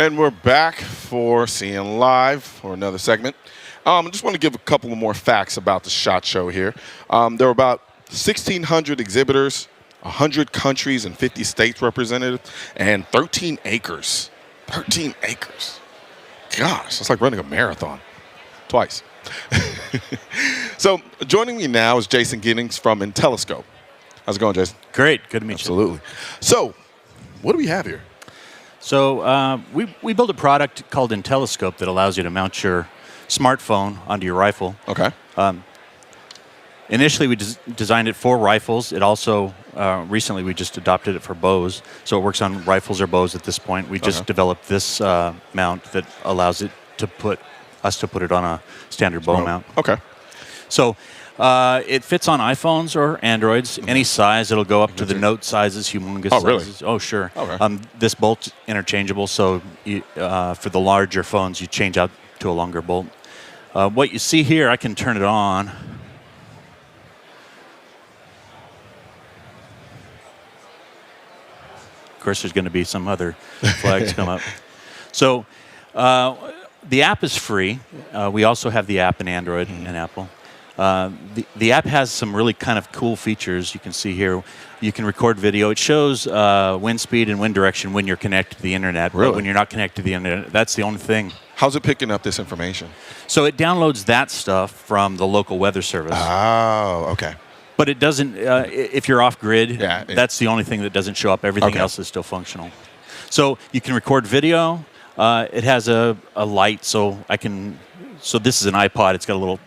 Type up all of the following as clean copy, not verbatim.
And we're back for Seeing Live for another segment. I just want to give a couple of more facts about the SHOT Show here. There were about 1,600 exhibitors, 100 countries and 50 states represented, and 13 acres. 13 acres. Gosh, that's like running a marathon. Twice. So joining me now is Jason Giddings from Intelliscope. How's it going, Jason? Great. Good to meet you. Absolutely. So what do we have here? So we built a product called Intelliscope that allows you to mount your smartphone onto your rifle. Okay. Initially, we designed it for rifles. It also, recently, we just adopted it for bows. So it works on rifles or bows at this point. We just developed this mount that allows it to put it on a standard bow mount. Okay. So it fits on iPhones or Androids, any size. It'll go up to the Note sizes, humongous sizes. Really? Oh, sure. Okay. This bolt's interchangeable, so for the larger phones, you change out to a longer bolt. What you see here, I can turn it on. Of course, there's going to be some other flags come up. So the app is free. We also have the app in Android and Apple. The app has some really kind of cool features. You can see here, you can record video. It shows wind speed and wind direction when you're connected to the internet. Really? But when you're not connected to the internet, that's the only thing. How's it picking up this information? So it downloads that stuff from the local weather service. Oh, okay. But it doesn't, if you're off grid, Yeah, that's the only thing that doesn't show up. Everything else is still functional. So you can record video. It has a light, so this is an iPod. It's got a little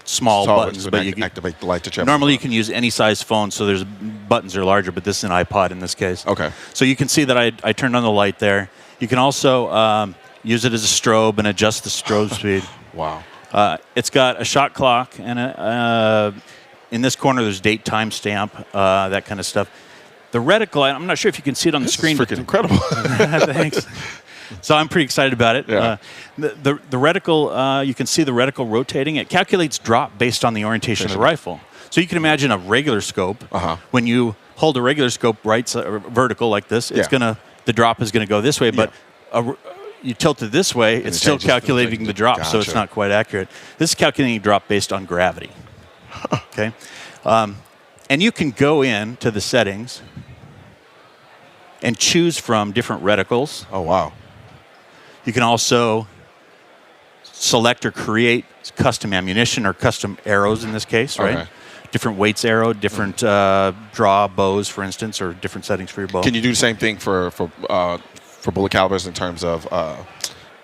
small buttons, but you can activate the light to check. normally you can use any size phone, so there's buttons are larger, but this is an iPod in this case. Okay. So you can see that I turned on the light there. You can also use it as a strobe and adjust the strobe speed. Wow. It's got a shot clock, and in this corner there's date, time stamp, that kind of stuff. The reticle, I'm not sure if you can see it on the screen. This is freaking incredible. Thanks. So I'm pretty excited about it. Yeah. The reticle, you can see the reticle rotating. It calculates drop based on the orientation of the rifle. So you can imagine a regular scope. When you hold a regular scope vertical like this, it's the drop is going to go this way. But you tilt it this way, it's still calculating the drop, so it's not quite accurate. This is calculating drop based on gravity. Okay, and you can go in to the settings and choose from different reticles. Oh, wow. You can also select or create custom ammunition or custom arrows in this case, right? Okay. Different weights arrow, different draw bows, for instance, or different settings for your bow. Can you do the same thing for bullet calibers in terms of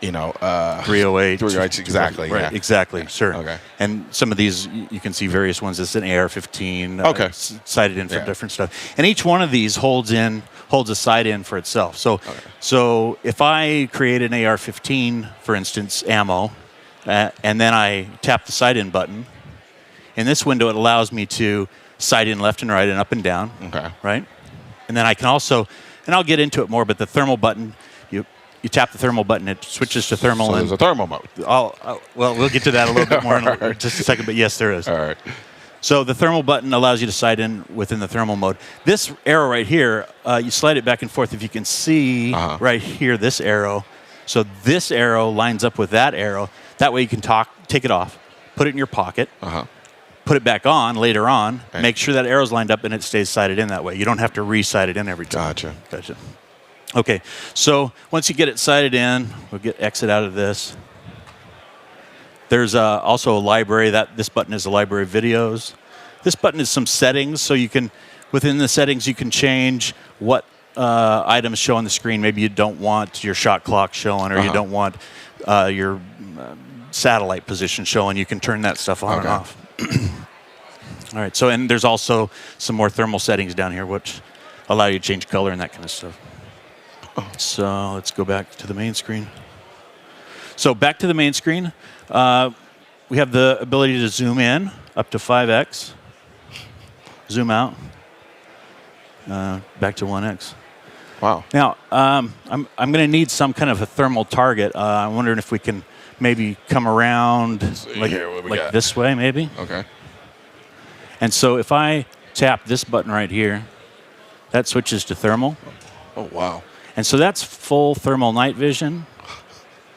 308. 308, exactly. Right, yeah. exactly, Yeah. sure. Okay. And some of these, you can see various ones. This is an AR-15 sighted in for different stuff. And each one of these holds a sight in for itself. So if I create an AR-15, for instance, ammo, and then I tap the sight in button, in this window it allows me to sight in left and right and up and down, right? And then I can also, and I'll get into it more, but the thermal button, you tap the thermal button, it switches to thermal. So there's a thermal mode. Well, we'll get to that a little bit more in just a second, but yes, there is. All right. So the thermal button allows you to sight in within the thermal mode. This arrow right here, you slide it back and forth. If you can see right here, this arrow. So this arrow lines up with that arrow. That way you can take it off, put it in your pocket, put it back on later on, make sure that arrow's lined up and it stays sighted in that way. You don't have to re-sight it in every time. Gotcha. Okay, so once you get it sighted in, we'll exit out of this. There's also a library. This button is a library of videos. This button is some settings, so you can, within the settings, you can change what items show on the screen. Maybe you don't want your shot clock showing, or you don't want your satellite position showing. You can turn that stuff on and off. All right, so and there's also some more thermal settings down here, which allow you to change color and that kind of stuff. So let's go back to the main screen. So back to the main screen. We have the ability to zoom in up to 5x, zoom out, back to 1x. Wow. Now, I'm going to need some kind of a thermal target. I'm wondering if we can maybe come around like this way, maybe. Okay. And so if I tap this button right here, that switches to thermal. Oh, wow. And so that's full thermal night vision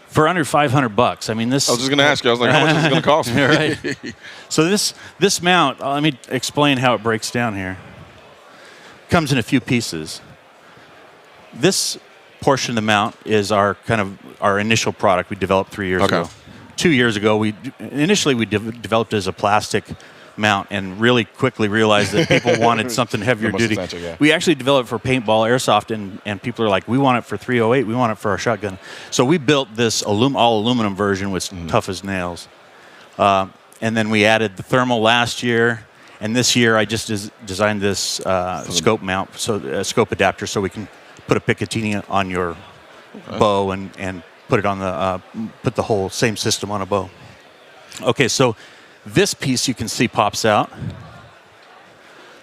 for under $500. I mean, this. I was just going to ask you. I was like, how much is it going to cost me? Right. So this mount, let me explain how it breaks down here. Comes in a few pieces. This portion of the mount is our initial product we developed 3 years ago. 2 years ago, we developed it as a plastic mount and really quickly realized that people wanted something heavier duty. Yeah. We actually developed it for paintball airsoft, and people are like, we want it for .308, we want it for our shotgun. So we built this all aluminum version with tough as nails. And then we added the thermal last year, and this year I just designed this scope mount, so a scope adapter, so we can put a Picatinny on your bow and put it on put the whole same system on a bow. Okay, so this piece you can see pops out.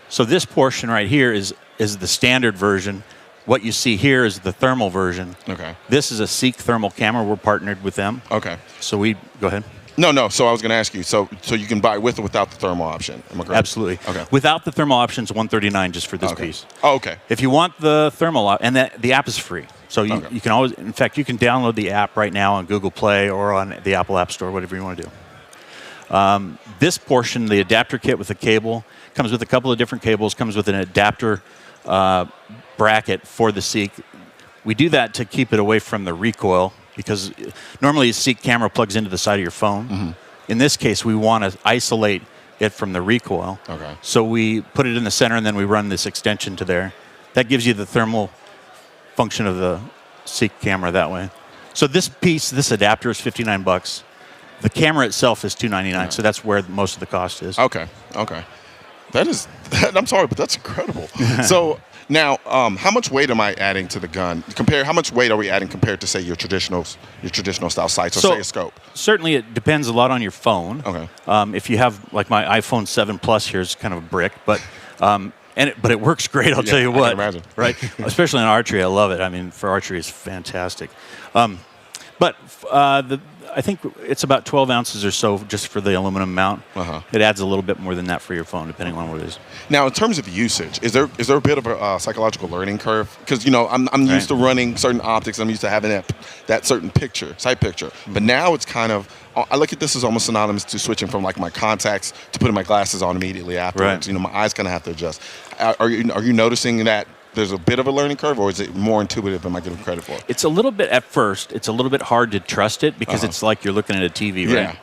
So this portion right here is the standard version. What you see here is the thermal version. Okay. This is a Seek thermal camera. We're partnered with them. Okay. So go ahead. No. So I was going to ask you. So you can buy with or without the thermal option. Am I correct? Absolutely. Okay. Without the thermal option, it's $139 just for this piece. Oh, okay. If you want the thermal and the app is free. So you can always, in fact, you can download the app right now on Google Play or on the Apple App Store, whatever you want to do. This portion, the adapter kit with the cable, comes with a couple of different cables, comes with an adapter bracket for the Seek. We do that to keep it away from the recoil because normally a Seek camera plugs into the side of your phone. Mm-hmm. In this case, we want to isolate it from the recoil. Okay. So we put it in the center and then we run this extension to there. That gives you the thermal function of the Seek camera that way. So this adapter is $59. The camera itself is $299, so that's where most of the cost is. Okay. I'm sorry, but that's incredible. So now, how much weight am I adding to the gun? How much weight are we adding compared to, say, your traditional style sights or say a scope? Certainly, it depends a lot on your phone. Okay. If you have, like my iPhone 7 Plus here is kind of a brick, but it works great. I'll tell you what. I can imagine. Right, especially in archery, I love it. I mean, for archery, it's fantastic. I think it's about 12 ounces or so just for the aluminum mount. Uh-huh. It adds a little bit more than that for your phone, depending on what it is. Now, in terms of usage, is there a bit of a psychological learning curve? Because I'm used to running certain optics. I'm used to having that certain sight picture. Mm-hmm. But now it's kind of, I look at this as almost synonymous to switching from like my contacts to putting my glasses on immediately afterwards. Right. My eyes kind of have to adjust. Are you noticing that there's a bit of a learning curve, or is it more intuitive? Am I giving credit for it? It's a little bit at first. It's a little bit hard to trust it because it's like you're looking at a TV, right?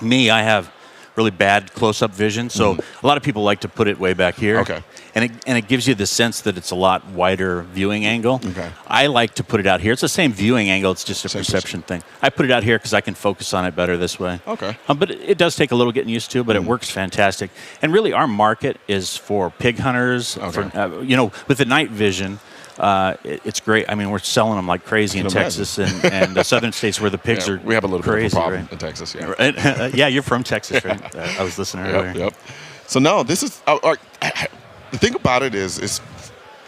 Me, I have really bad close-up vision, so a lot of people like to put it way back here. Okay. And it gives you the sense that it's a lot wider viewing angle. Okay. I like to put it out here. It's the same viewing angle. It's just a perception thing. I put it out here because I can focus on it better this way. Okay. But it does take a little getting used to, but it works fantastic. And really, our market is for pig hunters. Okay. For, with the night vision, it's great. I mean, we're selling them like crazy in Texas and the southern states where the pigs are. We have a little crazy, bit of a problem right? in Texas. Yeah. Right? Yeah, you're from Texas, right? I was listening earlier. Yep. So no, this is the thing about it is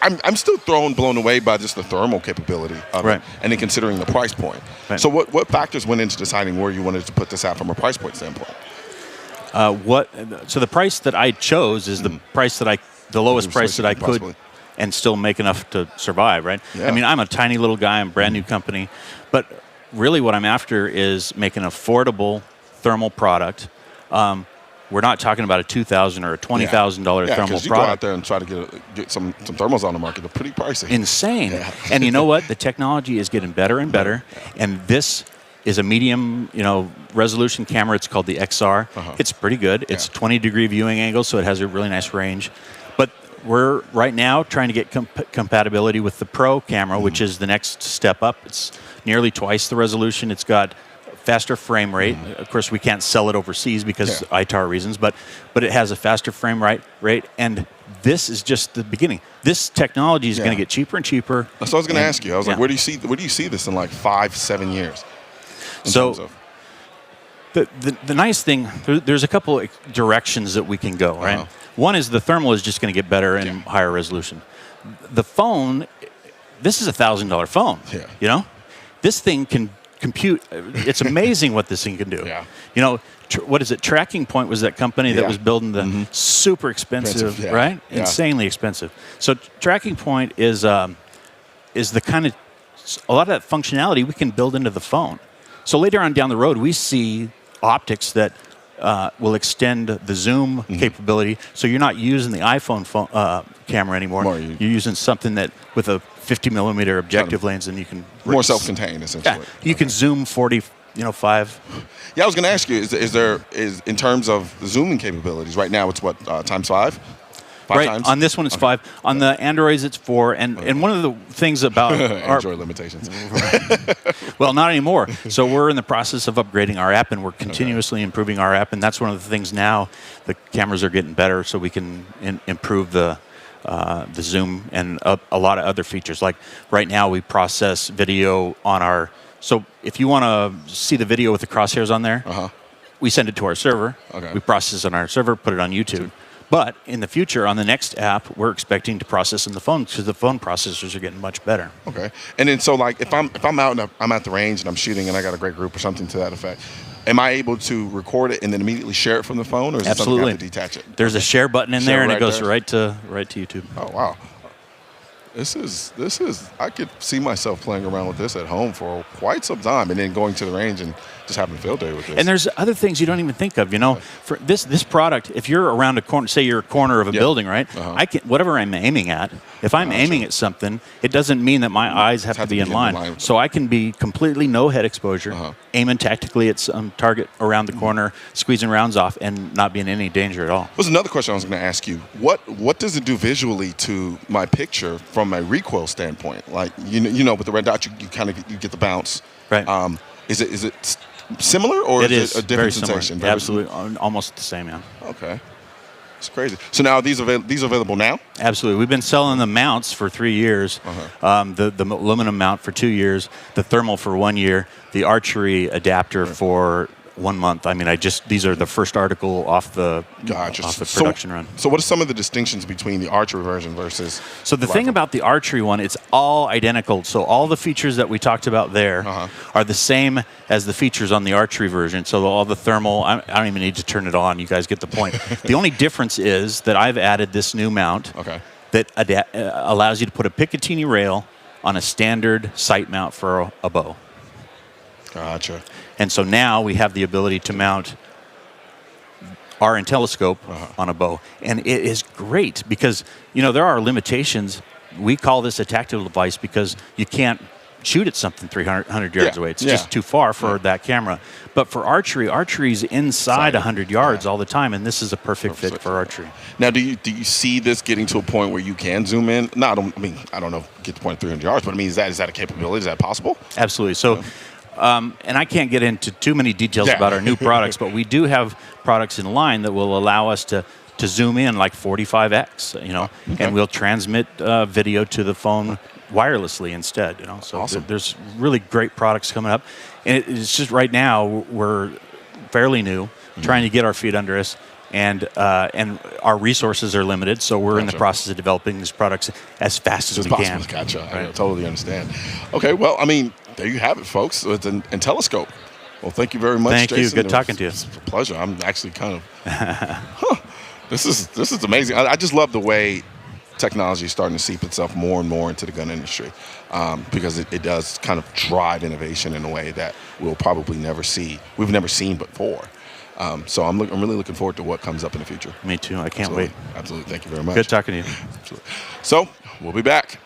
I'm still blown away by just the thermal capability of it, and then considering the price point. Right. So what factors went into deciding where you wanted to put this out from a price point standpoint? So the price that I chose is the price the lowest price that I could. And still make enough to survive, right? Yeah. I mean, I'm a tiny little guy. I'm a brand new company. But really what I'm after is make an affordable thermal product. We're not talking about a $2,000 or a $20,000 thermal product. You go out there and try to get some thermals on the market. They're pretty pricey. Insane. Yeah. And you know what? The technology is getting better and better. Yeah. And this is a medium, resolution camera. It's called the XR. Uh-huh. It's pretty good. It's 20-degree viewing angle, so it has a really nice range. But we're right now trying to get compatibility with the Pro camera, which is the next step up. It's nearly twice the resolution. It's got faster frame rate. Of course, we can't sell it overseas because ITAR reasons, but it has a faster frame rate. And this is just the beginning. This technology is going to get cheaper and cheaper. That's what I was going to ask you. I was like, where do you see this in like 5-7 years? So the nice thing, there's a couple of directions that we can go, right? Uh-huh. One is the thermal is just going to get better and higher resolution. The phone, this is a $1,000 phone. Yeah. This thing can compute. It's amazing what this thing can do. Yeah. What is it? Tracking Point was that company that was building the super expensive, right? Yeah. Insanely expensive. So Tracking Point is the kind of a lot of that functionality we can build into the phone. So later on down the road, we see optics that will extend the zoom capability. So you're not using the iPhone camera anymore. You're using something that with a 50 millimeter objective lens, and you can more self-contained essentially. Yeah, you can zoom 45. Yeah, I was going to ask you: is in terms of the zooming capabilities right now? It's what times 5? Right, times? on this one it's 5. On the Androids it's 4. And one of the things about Android limitations. Well, not anymore. So we're in the process of upgrading our app, and we're continuously improving our app. And that's one of the things now. The cameras are getting better, so we can improve the zoom and a lot of other features. Like right now, we process video on our. So if you want to see the video with the crosshairs on there, we send it to our server. Okay. We process it on our server, put it on YouTube. But in the future, on the next app, we're expecting to process in the phone because the phone processors are getting much better. Okay. And then so like if I'm out and I'm at the range and I'm shooting and I got a great group or something to that effect, am I able to record it and then immediately share it from the phone, or is it something I have to detach it? There's a share button in there, and it goes right to YouTube. Oh wow. This is I could see myself playing around with this at home for quite some time, and then going to the range and just having a field day with this. And there's other things you don't even think of. For this product, if you're around a corner, say you're a corner of a building, right? I can whatever I'm aiming at. If I'm aiming at something, it doesn't mean that my eyes have to be in line. So I can be completely no head exposure, aiming tactically at some target around the corner, squeezing rounds off, and not be in any danger at all. There's another question I was going to ask you. What does it do visually to my picture from a recoil standpoint? Like you know, with the red dot, you get the bounce. Right. Is it similar, or is it a different sensation? Very Absolutely, almost the same, yeah. Okay. It's crazy. So now these are available now? Absolutely. We've been selling the mounts for 3 years, the aluminum mount for 2 years, the thermal for 1 year, the archery adapter for 1 month. I mean, these are the first article off the production run. So what are some of the distinctions between the archery version versus? So the thing about the archery one, it's all identical. So all the features that we talked about there are the same as the features on the archery version. So all the thermal, I don't even need to turn it on. You guys get the point. The only difference is that I've added this new mount that allows you to put a Picatinny rail on a standard sight mount for a bow. Gotcha. And so now we have the ability to mount our IntelliScope on a bow. And it is great because, there are limitations. We call this a tactical device because you can't shoot at something 300 yards away. It's just too far for that camera. But for archery's inside 100 yards all the time, and this is a perfect fit for archery. Now, do you see this getting to a point where you can zoom in? No, I don't know, get to point 300 yards, but is that a capability? Is that possible? Absolutely. So. And I can't get into too many details about our new products, but we do have products in line that will allow us to zoom in like 45x, and we'll transmit video to the phone wirelessly instead, So awesome. There's really great products coming up. And it's just right now we're fairly new, trying to get our feet under us. And our resources are limited, so we're in the process of developing these products as fast as we can. Gotcha. Right. I totally understand. Okay, well, there you have it, folks. It's an IntelliScope. Well, thank you very much, Thank Jason. you. Good talking to you. It's a pleasure. I'm actually kind of, This is amazing. I just love the way technology is starting to seep itself more and more into the gun industry, because it does kind of drive innovation in a way that we'll probably we've never seen before. So I'm really looking forward to what comes up in the future. Me too. I can't wait. Absolutely. Thank you very much. Good talking to you. Absolutely. So we'll be back.